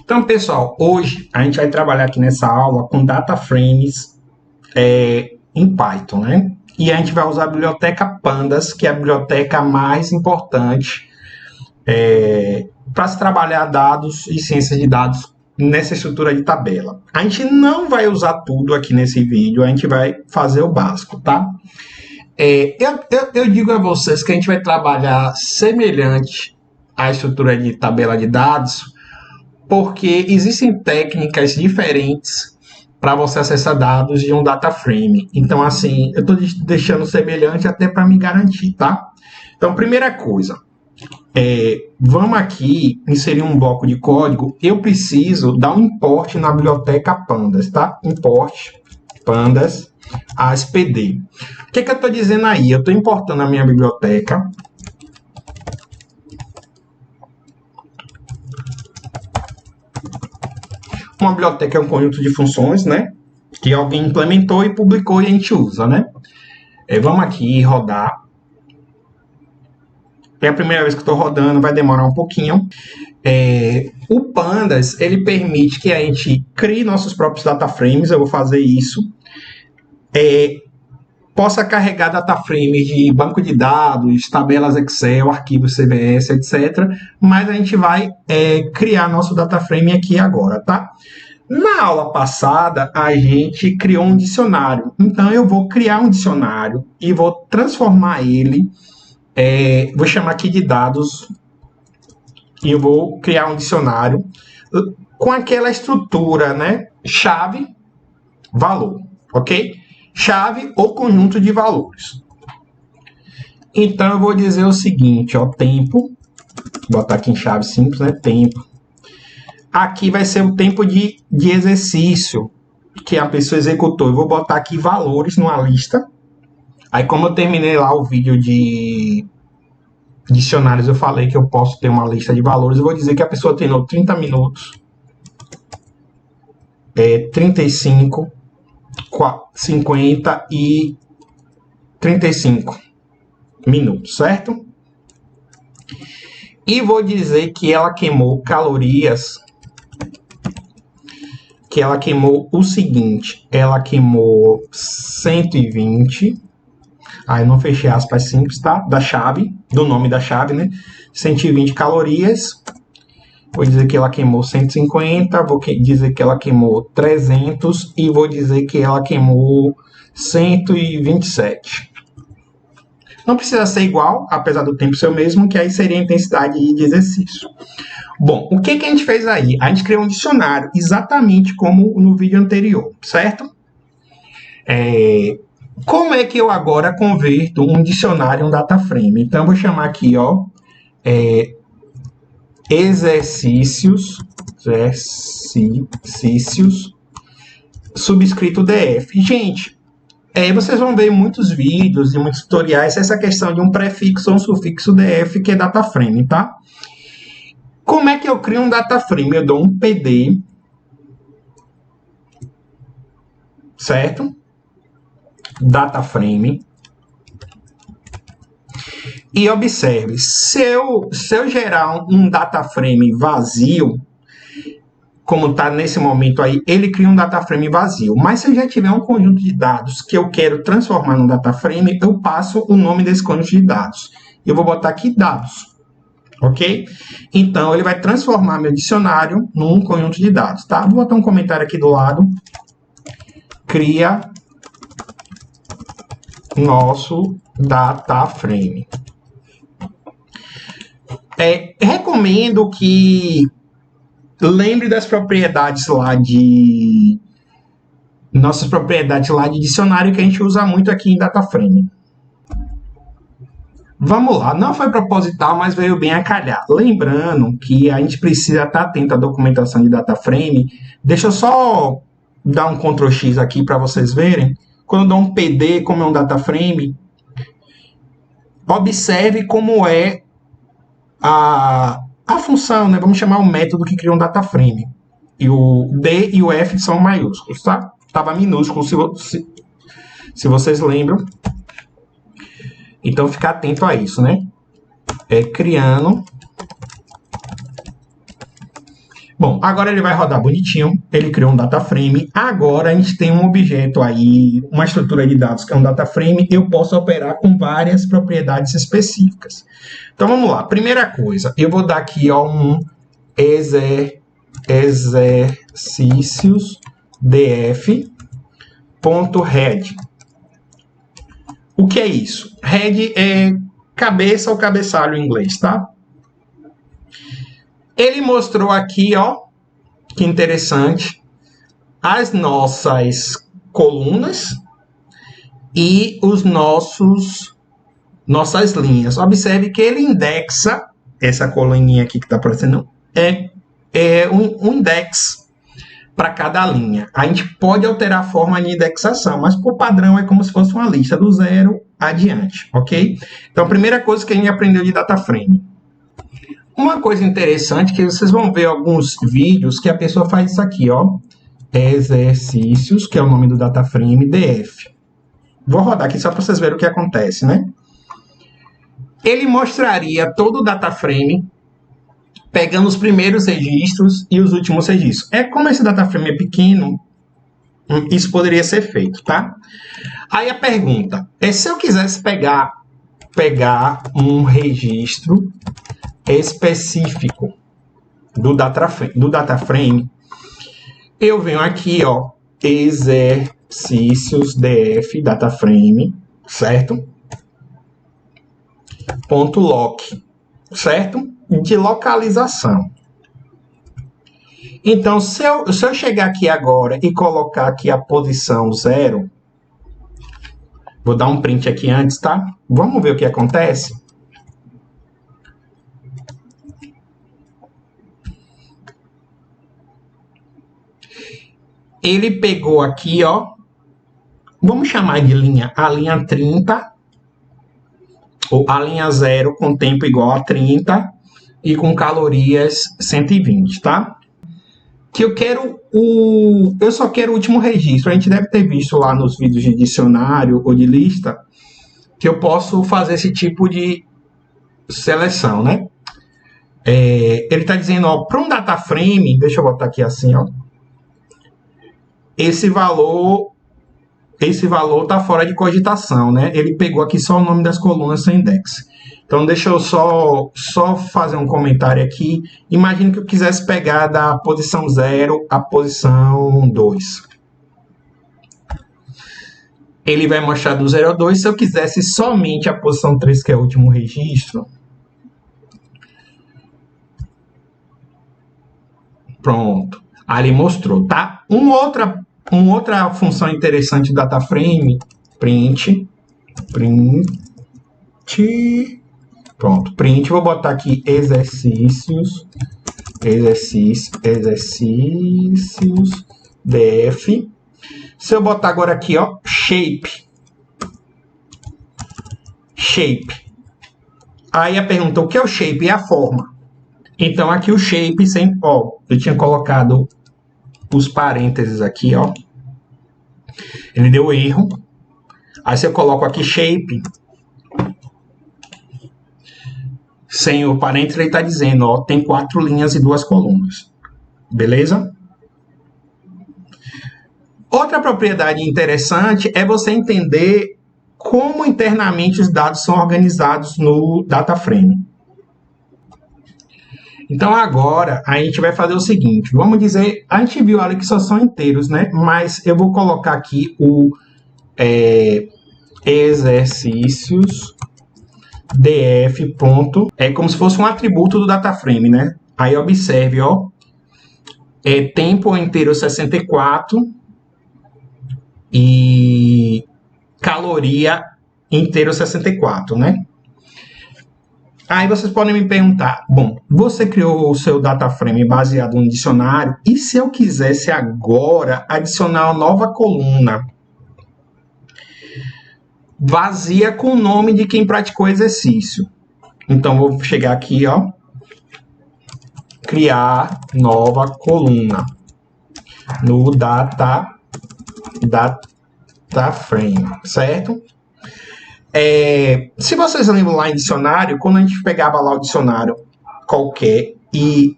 Então, pessoal, hoje a gente vai trabalhar aqui nessa aula com data frames em Python, né? E a gente vai usar a biblioteca Pandas, que é a biblioteca mais importante para se trabalhar dados e ciências de dados nessa estrutura de tabela. A gente não vai usar tudo aqui nesse vídeo, a gente vai fazer o básico, tá? Eu digo a vocês que a gente vai trabalhar semelhante à estrutura de tabela de dados, porque existem técnicas diferentes para você acessar dados de um data frame. Então, assim, eu estou deixando semelhante até para me garantir, tá? Então, primeira coisa, vamos aqui inserir um bloco de código. Eu preciso dar um import na biblioteca Pandas, tá? Import Pandas ASPD. O que eu estou dizendo aí? Eu estou importando a minha biblioteca. Uma biblioteca é um conjunto de funções, né? Que alguém implementou e publicou e a gente usa, né? Vamos aqui rodar. É a primeira vez que estou rodando, vai demorar um pouquinho. O Pandas, ele permite que a gente crie nossos próprios data frames. Eu vou fazer isso. Possa carregar data frames de banco de dados, tabelas Excel, arquivos CVS, etc. Mas a gente vai criar nosso data frame aqui agora, tá? Na aula passada, a gente criou um dicionário. Então, eu vou criar um dicionário e vou transformar ele, vou chamar aqui de dados, e eu vou criar um dicionário com aquela estrutura, né? Chave, valor, ok? Chave ou conjunto de valores. Então, eu vou dizer o seguinte, ó, tempo, vou botar aqui em chave simples, né? Tempo. Aqui vai ser o tempo de exercício que a pessoa executou. Eu vou botar aqui valores numa lista. Aí, como eu terminei lá o vídeo de dicionários, eu falei que eu posso ter uma lista de valores. Eu vou dizer que a pessoa treinou 30 minutos, 35, 50 e 35 minutos, certo? E vou dizer que ela queimou calorias, que ela queimou o seguinte, ela queimou 120, aí não fechei aspas simples, tá? Da chave, do nome da chave, né? 120 calorias, vou dizer que ela queimou 150, vou dizer que ela queimou 300 e vou dizer que ela queimou 127. Não precisa ser igual, apesar do tempo ser o mesmo, que aí seria a intensidade de exercício. Bom, o que a gente fez aí? A gente criou um dicionário, exatamente como no vídeo anterior, certo? Como é que eu agora converto um dicionário em um data frame? Então, eu vou chamar aqui, ó, exercícios, subscrito DF. Gente, vocês vão ver muitos vídeos e muitos tutoriais essa questão de um prefixo ou um sufixo DF, que é data frame, tá? Como é que eu crio um data frame? Eu dou um PD, certo? Data frame. E observe, se eu gerar um data frame vazio, como está nesse momento aí, ele cria um data frame vazio. Mas se eu já tiver um conjunto de dados que eu quero transformar num data frame, eu passo o nome desse conjunto de dados. Eu vou botar aqui dados. Ok? Então, ele vai transformar meu dicionário num conjunto de dados, tá? Vou botar um comentário aqui do lado. Cria nosso data frame. Recomendo que lembre das propriedades lá de... nossas propriedades lá de dicionário que a gente usa muito aqui em data frame. Vamos lá, não foi proposital, mas veio bem a calhar. Lembrando que a gente precisa estar atento à documentação de data frame. Deixa eu só dar um Ctrl X aqui para vocês verem. Quando eu dou um PD, como é um data frame, observe como é a função, né? Vamos chamar o método que cria um data frame. E o D e o F são maiúsculos, tá? Estava minúsculo, se vocês lembram. Então, ficar atento a isso, né? Criando Bom, agora ele vai rodar bonitinho, ele criou um data frame, agora a gente tem um objeto aí, uma estrutura de dados que é um data frame, eu posso operar com várias propriedades específicas. Então vamos lá, primeira coisa, eu vou dar aqui ó, um exercícios df.head. O que é isso? Head é cabeça ou cabeçalho em inglês, tá? Ele mostrou aqui, ó, que interessante, as nossas colunas e os nossas linhas. Observe que ele indexa, essa coluninha aqui que está aparecendo, é um index para cada linha. A gente pode alterar a forma de indexação, mas por padrão é como se fosse uma lista do zero adiante, ok? Então, a primeira coisa que a gente aprendeu de data frame. Uma coisa interessante que vocês vão ver alguns vídeos que a pessoa faz isso aqui, ó. Exercícios, que é o nome do data frame, df. Vou rodar aqui só para vocês verem o que acontece, né? Ele mostraria todo o data frame, pegando os primeiros registros e os últimos registros. Como esse data frame é pequeno, isso poderia ser feito, tá? Aí a pergunta é se eu quisesse pegar um registro específico do data frame, eu venho aqui, ó, exercícios df data frame, certo? Ponto loc, certo? De localização. Então, se eu chegar aqui agora e colocar aqui a posição 0, vou dar um print aqui antes, tá? Vamos ver o que acontece? Ele pegou aqui, ó, vamos chamar de linha, a linha 30, ou a linha 0 com tempo igual a 30 e com calorias 120, tá? Que eu só quero o último registro. A gente deve ter visto lá nos vídeos de dicionário ou de lista que eu posso fazer esse tipo de seleção, né? Ele está dizendo, ó, para um data frame, deixa eu botar aqui assim, ó. Esse valor está fora de cogitação, né? Ele pegou aqui só o nome das colunas sem index. Então, deixa eu só fazer um comentário aqui. Imagine que eu quisesse pegar da posição 0 à posição 2. Ele vai mostrar do 0 ao 2. Se eu quisesse somente a posição 3, que é o último registro. Pronto. Ali mostrou, tá? Uma outra função interessante do data frame, print. Pronto, print, vou botar aqui exercícios df. Se eu botar agora aqui, ó, shape. Aí a pergunta, o que é o shape? É a forma. Então aqui o shape, ó, eu tinha colocado os parênteses aqui, ó. Ele deu erro. Aí se eu coloco aqui shape, sem o parênteses, ele está dizendo, ó, tem 4 linhas e 2 colunas. Beleza? Outra propriedade interessante é você entender como internamente os dados são organizados no data frame. Então, agora, a gente vai fazer o seguinte. Vamos dizer, a gente viu ali que só são inteiros, né? Mas eu vou colocar aqui o exercícios df. É como se fosse um atributo do data frame, né? Aí, observe, ó. Tempo inteiro 64 e caloria inteiro 64, né? Aí vocês podem me perguntar, bom, você criou o seu data frame baseado no dicionário, e se eu quisesse agora adicionar uma nova coluna vazia com o nome de quem praticou o exercício? Então, vou chegar aqui, ó, criar nova coluna no data frame, certo? Se vocês lembram lá em dicionário, quando a gente pegava lá o dicionário qualquer e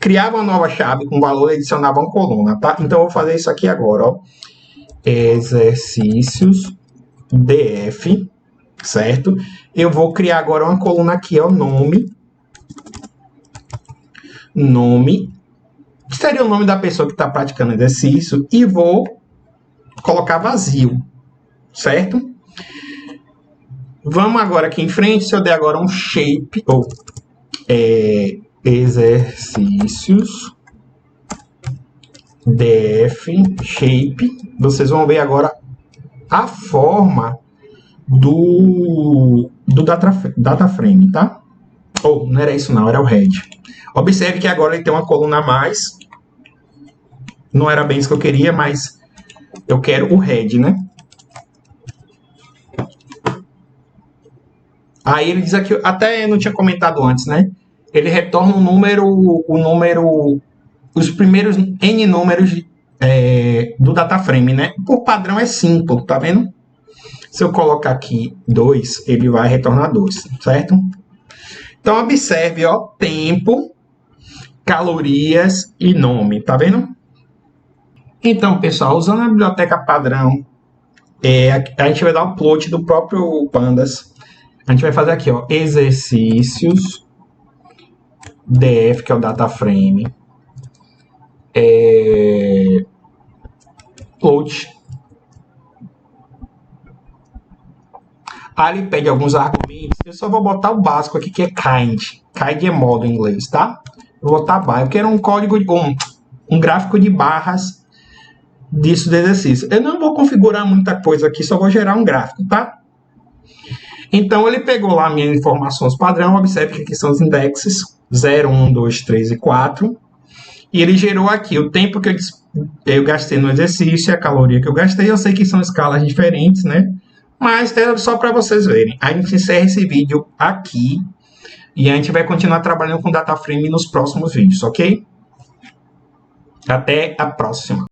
criava uma nova chave com valor e adicionava uma coluna, tá? Então, eu vou fazer isso aqui agora, ó. Exercícios DF, certo? Eu vou criar agora uma coluna aqui, ó, nome, que seria o nome da pessoa que está praticando exercício, e vou colocar vazio, certo? Vamos agora aqui em frente, se eu der agora um shape, ou exercícios df shape, vocês vão ver agora a forma do data frame, tá? Ou não era isso não, era o head. Observe que agora ele tem uma coluna a mais. Não era bem isso que eu queria, mas eu quero o head, né? Aí ele diz aqui, até eu não tinha comentado antes, né? Ele retorna os primeiros N números do data frame, né? Por padrão é 5, tá vendo? Se eu colocar aqui 2, ele vai retornar 2, certo? Então, observe, ó, tempo, calorias e nome, tá vendo? Então, pessoal, usando a biblioteca padrão, a gente vai dar o upload do próprio Pandas. A gente vai fazer aqui, ó, exercícios df, que é o data frame, upload. Aí ele pede alguns argumentos. Eu só vou botar o básico aqui, que é kind. Kind é modo em inglês, tá? Eu vou botar barra. Eu quero um código, um gráfico de barras disso do exercício. Eu não vou configurar muita coisa aqui, só vou gerar um gráfico, tá? Então, ele pegou lá minhas informações padrão. Observe que aqui são os indexes 0, 1, 2, 3 e 4. E ele gerou aqui o tempo que eu gastei no exercício e a caloria que eu gastei. Eu sei que são escalas diferentes, né? Mas é só para vocês verem. A gente encerra esse vídeo aqui e a gente vai continuar trabalhando com data frame nos próximos vídeos, ok? Até a próxima.